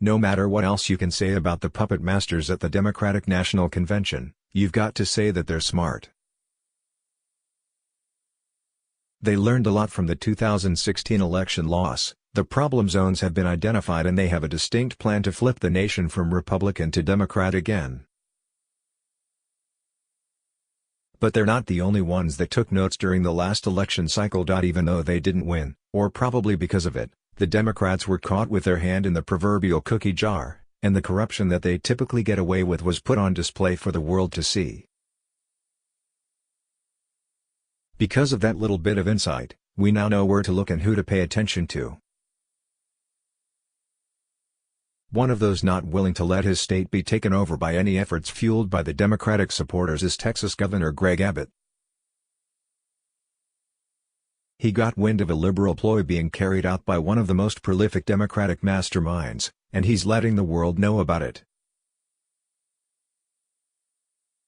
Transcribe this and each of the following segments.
No matter what else you can say about the puppet masters at the Democratic National Convention, you've got to say that they're smart. They learned a lot from the 2016 election loss. The problem zones have been identified and they have a distinct plan to flip the nation from Republican to Democrat again. But they're not the only ones that took notes during the last election cycle. Even though they didn't win, or probably because of it, the Democrats were caught with their hand in the proverbial cookie jar, and the corruption that they typically get away with was put on display for the world to see. Because of that little bit of insight, we now know where to look and who to pay attention to. One of those not willing to let his state be taken over by any efforts fueled by the Democratic supporters is Texas Governor Greg Abbott. He got wind of a liberal ploy being carried out by one of the most prolific Democratic masterminds, and he's letting the world know about it.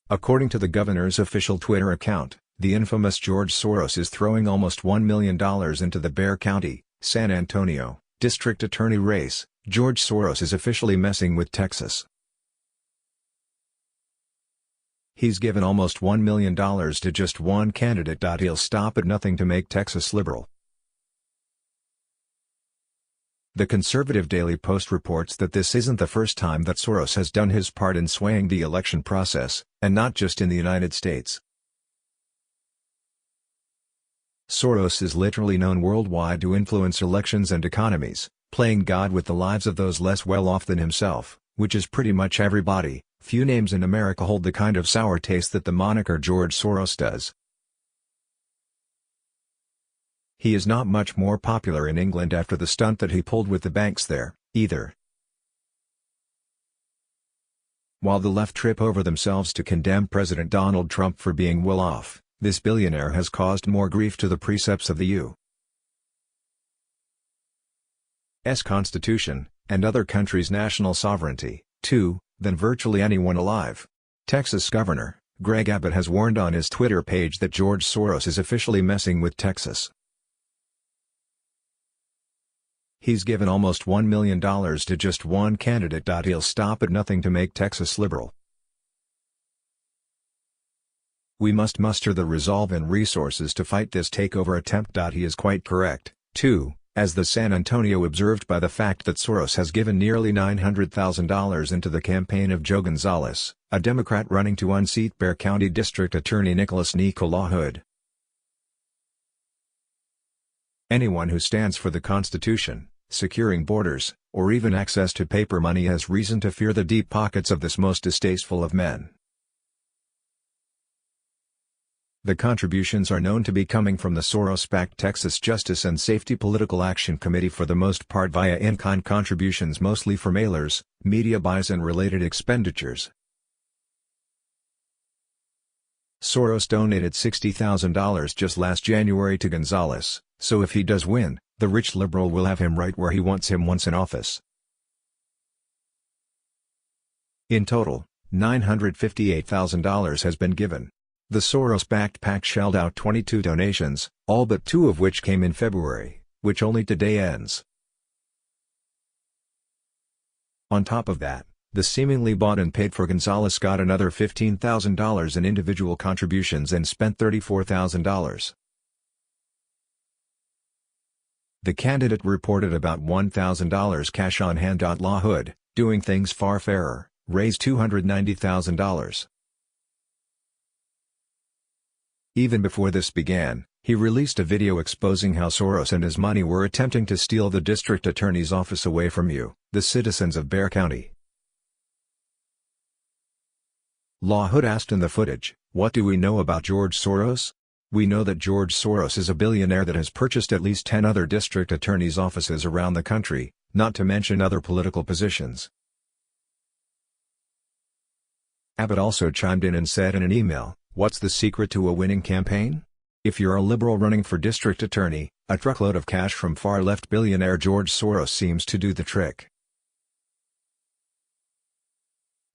According to the governor's official Twitter account, the infamous George Soros is throwing almost $1 million into the Bexar County, San Antonio, district attorney race. George Soros is officially messing with Texas. He's given almost $1 million to just one candidate. He'll stop at nothing to make Texas liberal. The conservative Daily Post reports that this isn't the first time that Soros has done his part in swaying the election process, and not just in the United States. Soros is literally known worldwide to influence elections and economies, playing God with the lives of those less well-off than himself, which is pretty much everybody. Few names in America hold the kind of sour taste that the moniker George Soros does. He is not much more popular in England after the stunt that he pulled with the banks there, either. While the left trip over themselves to condemn President Donald Trump for being well off, this billionaire has caused more grief to the precepts of the U.S. Constitution, and other countries' national sovereignty, too, than virtually anyone alive. Texas Governor Greg Abbott has warned on his Twitter page that George Soros is officially messing with Texas. He's given almost $1 million to just one candidate. He'll stop at nothing to make Texas liberal. We must muster the resolve and resources to fight this takeover attempt. He is quite correct, too, as the San Antonio observed by the fact that Soros has given nearly $900,000 into the campaign of Joe Gonzalez, a Democrat running to unseat Bexar County District Attorney Nicholas Nico LaHood. Anyone who stands for the Constitution, securing borders, or even access to paper money has reason to fear the deep pockets of this most distasteful of men. The contributions are known to be coming from the Soros-backed Texas Justice and Safety Political Action Committee, for the most part via in-kind contributions, mostly for mailers, media buys and related expenditures. Soros donated $60,000 just last January to Gonzalez, so if he does win, the rich liberal will have him right where he wants him once in office. In total, $958,000 has been given. The Soros-backed PAC shelled out 22 donations, all but 2 of which came in February, which only today ends. On top of that, the seemingly bought and paid for Gonzalez got another $15,000 in individual contributions and spent $34,000. The candidate reported about $1,000 cash on hand. LaHood, doing things far fairer, raised $290,000. Even before this began, he released a video exposing how Soros and his money were attempting to steal the district attorney's office away from you, the citizens of Bexar County. LaHood asked in the footage, "What do we know about George Soros? We know that George Soros is a billionaire that has purchased at least 10 other district attorneys' offices around the country, not to mention other political positions." Abbott also chimed in and said in an email, "What's the secret to a winning campaign? If you're a liberal running for district attorney, a truckload of cash from far-left billionaire George Soros seems to do the trick."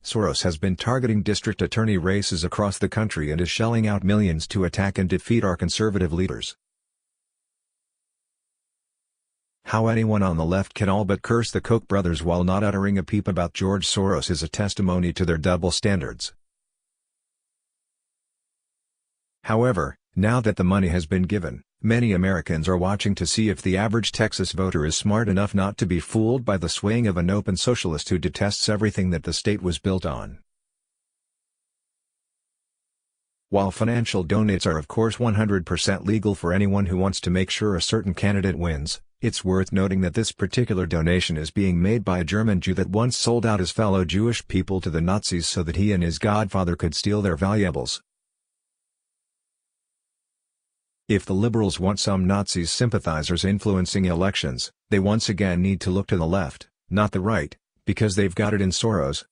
Soros has been targeting district attorney races across the country and is shelling out millions to attack and defeat our conservative leaders. How anyone on the left can all but curse the Koch brothers while not uttering a peep about George Soros is a testimony to their double standards. However, now that the money has been given, many Americans are watching to see if the average Texas voter is smart enough not to be fooled by the swaying of an open socialist who detests everything that the state was built on. While financial donates are of course 100% legal for anyone who wants to make sure a certain candidate wins, it's worth noting that this particular donation is being made by a German Jew that once sold out his fellow Jewish people to the Nazis so that he and his godfather could steal their valuables. If the liberals want some Nazi sympathizers influencing elections, they once again need to look to the left, not the right, because they've got it in Soros,